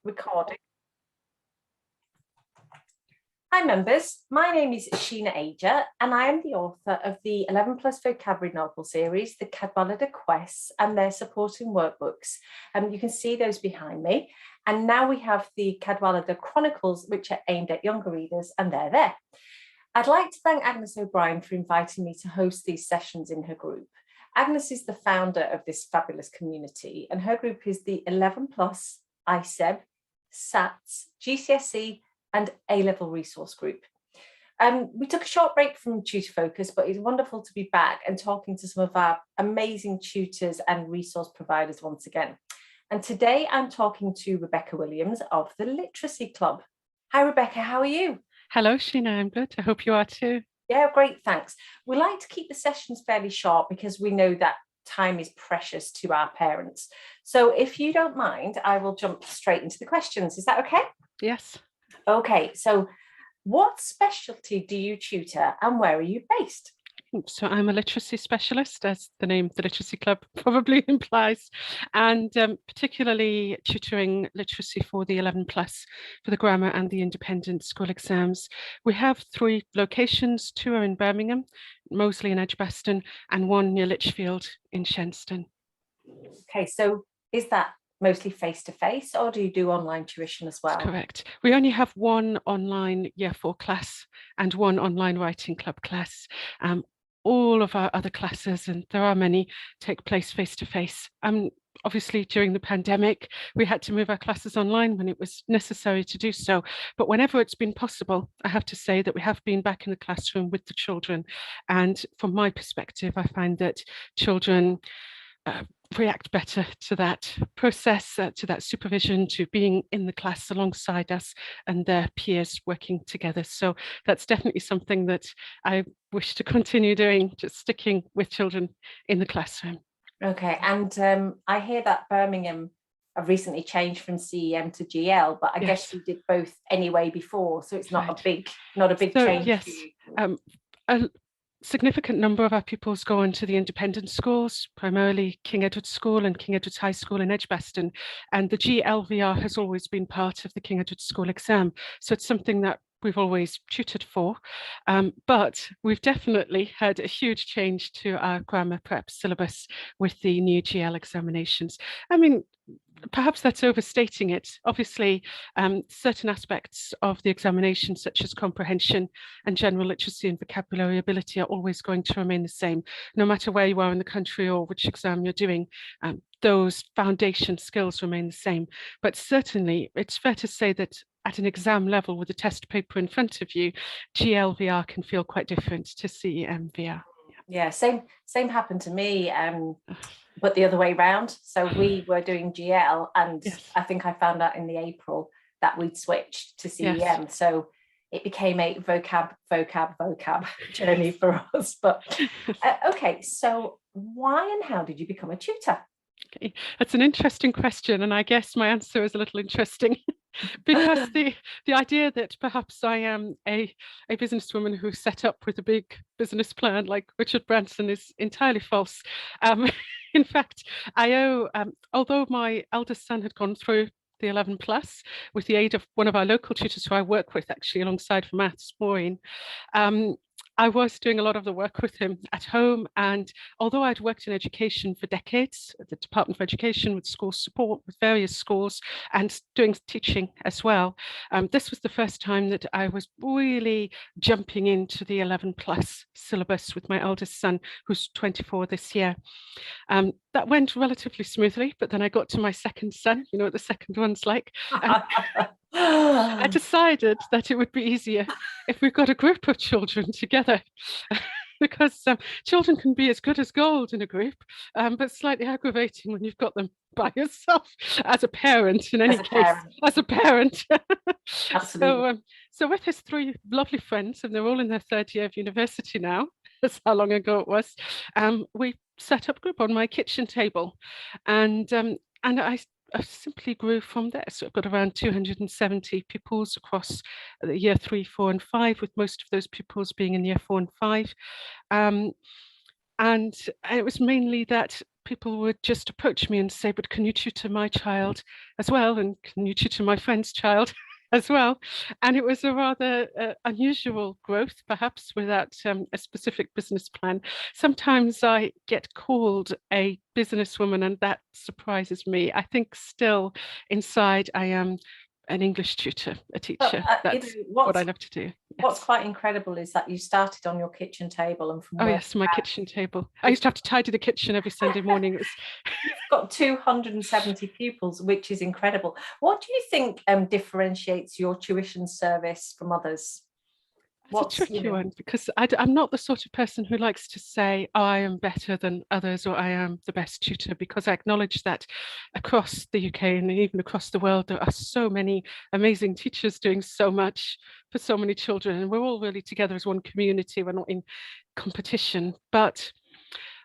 Recording. Hi members, my name is S.L.Ager and I am the author of the 11 plus vocabulary novel series, the Cadwaladr Quests and their supporting workbooks. You can see those behind me. And now we have the Cadwaladr Chronicles, which are aimed at younger readers, and they're there. I'd like to thank Agnes O'Brien for inviting me to host these sessions in her group. Agnes is the founder of this fabulous community and her group is the 11 plus ISEB, SATs, GCSE and A-level resource group. We took a short break from Tutor Focus, but it's wonderful to be back and talking to some of our amazing tutors and resource providers once again. And today I'm talking to Rebecca Williams of the Literacy Club. Hi Rebecca, how are you? Hello Sheena, I'm good. I hope you are too. Yeah, great, thanks. We like to keep the sessions fairly short because we know that time is precious to our parents. So if you don't mind, I will jump straight into the questions. Is that okay? Yes. Okay, so what specialty do you tutor and where are you based? So I'm a literacy specialist, as the name of the Literacy Club probably implies, and particularly tutoring literacy for the 11 plus, for the grammar and the independent school exams. We have 3 locations, 2 are in Birmingham, Moseley and Edgbaston, and 1 near Lichfield in Shenstone. Okay, so is that mostly face-to-face or do you do online tuition as well? That's correct. We only have 1 online Year 4 class and 1 online writing club class. All of our other classes, and there are many, take place face-to-face. Obviously, during the pandemic, we had to move our classes online when it was necessary to do so. But whenever it's been possible, I have to say that we have been back in the classroom with the children. And from my perspective, I find that children react better to that process, to that supervision, to being in the class alongside us and their peers working together. So that's definitely something that I wish to continue doing, just sticking with children in the classroom. Okay, and I hear that Birmingham have recently changed from CEM to GL, but I guess you did both anyway before, so it's not a big change. Yes, a significant number of our pupils go on to the independent schools, primarily King Edward's School and King Edward's High School in Edgbaston. And the GLVR has always been part of the King Edward School exam. So it's something that we've always tutored for. But we've definitely had a huge change to our grammar prep syllabus with the new GL examinations. I mean, perhaps that's overstating it. Obviously, certain aspects of the examination, such as comprehension and general literacy and vocabulary ability, are always going to remain the same, no matter where you are in the country or which exam you're doing. Those foundation skills remain the same. But certainly, it's fair to say that at an exam level with a test paper in front of you, GLVR can feel quite different to CEMVR. Yeah, same happened to me, but the other way around. So we were doing GL and I think I found out in the April that we'd switched to CEM. So it became a vocab journey for us. But okay, so why and how did you become a tutor? Okay, that's an interesting question, and I guess my answer is a little interesting because the idea that perhaps I am a businesswoman who set up with a big business plan like Richard Branson is entirely false. In fact, I owe, although my eldest son had gone through the 11 plus with the aid of one of our local tutors who I work with actually alongside for maths, Maureen, I was doing a lot of the work with him at home, and although I'd worked in education for decades, at the Department for Education with school support with various schools and doing teaching as well, this was the first time that I was really jumping into the 11 plus syllabus with my eldest son, who's 24 this year. That went relatively smoothly, but then I got to my second son, you know what the second one's like. I decided that it would be easier if we've got a group of children together because children can be as good as gold in a group, but slightly aggravating when you've got them by yourself as a parent, in any case, as a parent. Absolutely. So with his 3 lovely friends, and they're all in their 3rd year of university now, that's how long ago it was, we set up a group on my kitchen table, and I simply grew from there. So I've got around 270 pupils across the year 3, 4 and 5, with most of those pupils being in year 4 and 5. And it was mainly that people would just approach me and say, but can you tutor my child as well? And can you tutor my friend's child as well? And it was a rather unusual growth, perhaps without a specific business plan. Sometimes I get called a businesswoman, and that surprises me. I think still inside I am an English tutor, a teacher. That's what I love to do. What's quite incredible is that you started on your kitchen table, and from oh yes, my kitchen table. I used to have to tidy the kitchen every Sunday morning. You've got 270 pupils, which is incredible. What do you think differentiates your tuition service from others? It's a tricky one, because I'm not the sort of person who likes to say, oh, I am better than others, or I am the best tutor, because I acknowledge that across the UK and even across the world, there are so many amazing teachers doing so much for so many children, and we're all really together as one community. We're not in competition. But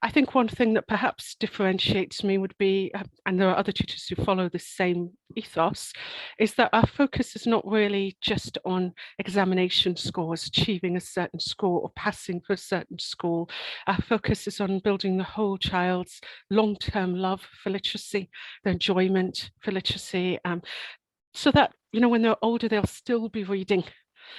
I think one thing that perhaps differentiates me would be, and there are other tutors who follow the same ethos, is that our focus is not really just on examination scores, achieving a certain score or passing for a certain school. Our focus is on building the whole child's long-term love for literacy, their enjoyment for literacy, so that, when they're older, they'll still be reading.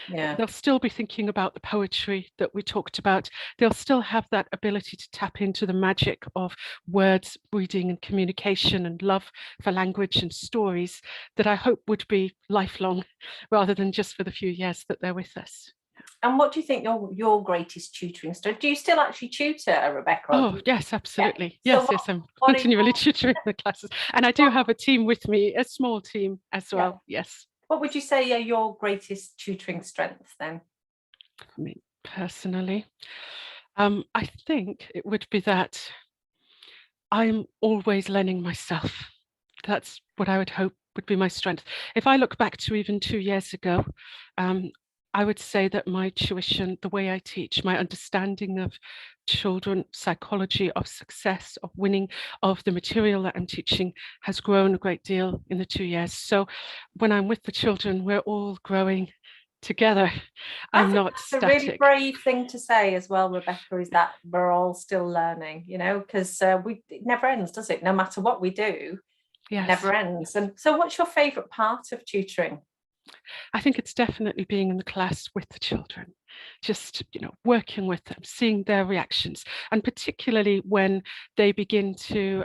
Yeah. They'll still be thinking about the poetry that we talked about. They'll still have that ability to tap into the magic of words, reading and communication, and love for language and stories that I hope would be lifelong, rather than just for the few years that they're with us. And what do you think your greatest tutoring story? Do you still actually tutor, Rebecca? Oh, yes, absolutely. Yeah. Yes, I'm continually tutoring the classes. And I do have a team with me, a small team as well. Yes. What would you say are your greatest tutoring strengths then? For me personally, I think it would be that I'm always learning myself. That's what I would hope would be my strength. If I look back to even 2 years ago, I would say that my tuition, the way I teach, my understanding of children, psychology, of success, of winning, of the material that I'm teaching has grown a great deal in the 2 years. So when I'm with the children, we're all growing together. I'm not static. It's a really brave thing to say as well, Rebecca, is that we're all still learning, because it never ends, does it? No matter what we do, it never ends. And so what's your favourite part of tutoring? I think it's definitely being in the class with the children, just, working with them, seeing their reactions, and particularly when they begin to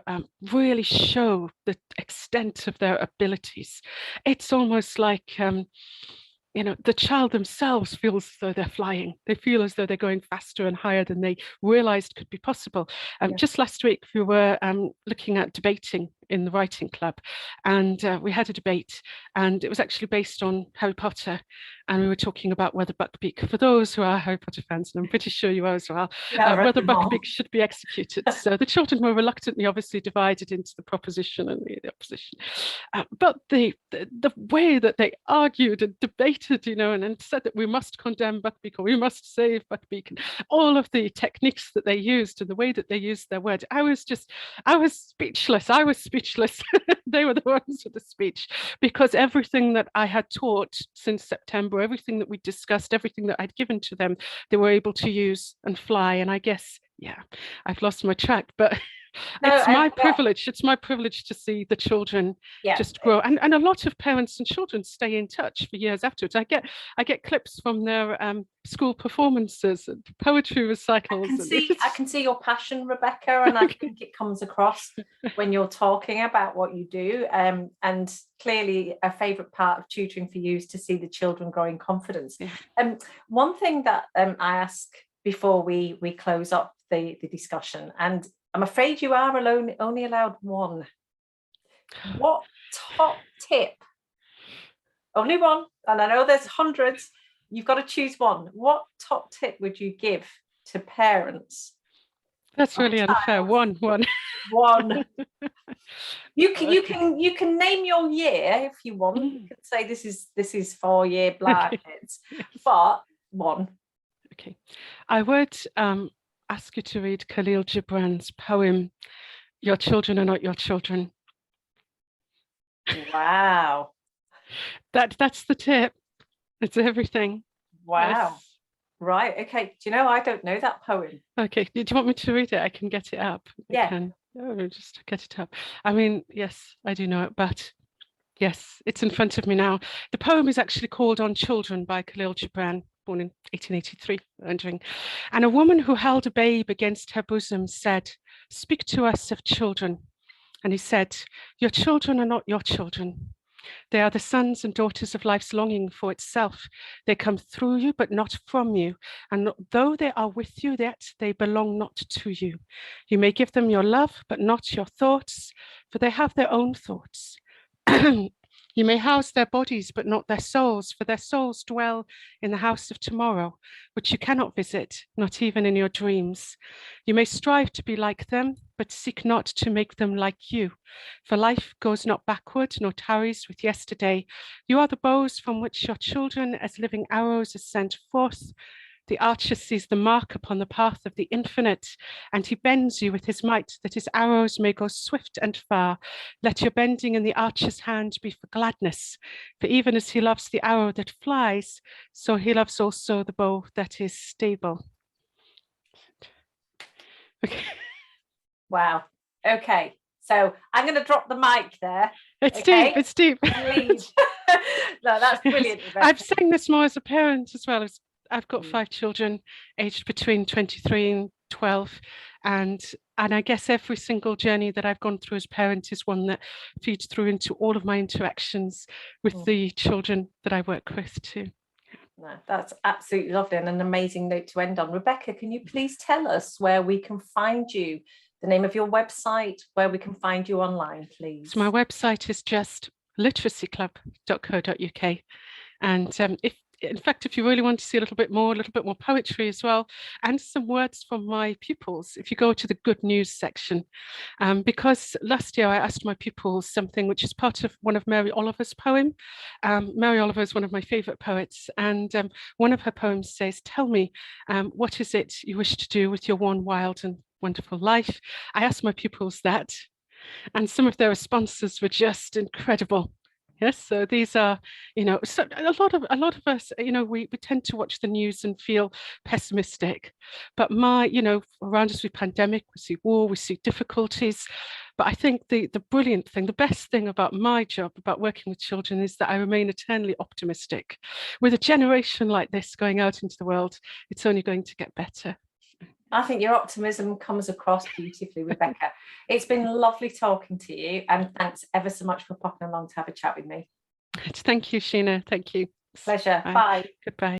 really show the extent of their abilities. It's almost like, the child themselves feels as though they're flying. They feel as though they're going faster and higher than they realized could be possible. Just last week, we were looking at debating in the writing club, and we had a debate, and it was actually based on Harry Potter, and we were talking about whether Buckbeak, for those who are Harry Potter fans, and I'm pretty sure you are as well, whether Buckbeak should be executed. So the children were reluctantly obviously divided into the proposition and the opposition, but the way that they argued and debated, and said that we must condemn Buckbeak or we must save Buckbeak, and all of the techniques that they used and the way that they used their word, I was speechless. They were the ones with the speech, because everything that I had taught since September, everything that we discussed, everything that I'd given to them, they were able to use and fly. And I guess, I've lost my track, but it's my privilege. It's my privilege to see the children just grow, and a lot of parents and children stay in touch for years afterwards. I get clips from their school performances and poetry recitals. I can see your passion, Rebecca, and I think it comes across when you're talking about what you do. And clearly, a favourite part of tutoring for you is to see the children grow in confidence. One thing that I ask before we close up the discussion, and I'm afraid you are only allowed one. What top tip? Only one, and I know there's hundreds. You've got to choose one. What top tip would you give to parents? That's really unfair. One. One. You can name your year if you want. You can say this is 4 year kids, but one. Okay, I would ask you to read Khalil Gibran's poem, "Your Children Are Not Your Children." Wow. That's the tip. It's everything. Wow. Yes. Right. Okay. Do you know, I don't know that poem. Okay. Do you want me to read it? I can get it up. Yeah. Oh, just get it up. I mean, yes, I do know it, but yes, it's in front of me now. The poem is actually called On Children by Khalil Gibran, born in 1883, wondering. And a woman who held a babe against her bosom said, "Speak to us of children." And he said, "Your children are not your children. They are the sons and daughters of life's longing for itself. They come through you, but not from you. And though they are with you, yet they belong not to you. You may give them your love, but not your thoughts, for they have their own thoughts. You may house their bodies, but not their souls, for their souls dwell in the house of tomorrow, which you cannot visit, not even in your dreams. You may strive to be like them, but seek not to make them like you, for life goes not backward, nor tarries with yesterday. You are the bows from which your children, as living arrows, are sent forth. The archer sees the mark upon the path of the infinite, and he bends you with his might, that his arrows may go swift and far. Let your bending in the archer's hand be for gladness, for even as he loves the arrow that flies, so he loves also the bow that is stable. Okay. Wow. Okay. So I'm going to drop the mic there. It's deep, it's deep. No, that's brilliant. Yes. I've sang this more as a parent as well. I've got 5 children aged between 23 and 12. And I guess every single journey that I've gone through as a parent is one that feeds through into all of my interactions with the children that I work with too. No, that's absolutely lovely and an amazing note to end on. Rebecca, can you please tell us where we can find you, the name of your website, where we can find you online, please? So my website is just literacyclub.co.uk. And in fact, if you really want to see a little bit more poetry as well, and some words from my pupils, if you go to the good news section, because last year I asked my pupils something which is part of one of Mary Oliver's poem. Mary Oliver is one of my favourite poets, and one of her poems says, "Tell me, what is it you wish to do with your one wild and wonderful life?" I asked my pupils that, and some of their responses were just incredible. Yes, so these are, so a lot of us, we tend to watch the news and feel pessimistic. But around us with pandemic, we see war, we see difficulties. But I think the brilliant thing, the best thing about my job, about working with children, is that I remain eternally optimistic. With a generation like this going out into the world, it's only going to get better. I think your optimism comes across beautifully, Rebecca. It's been lovely talking to you, and thanks ever so much for popping along to have a chat with me. Thank you, Sheena. Thank you. Pleasure. Bye. Goodbye.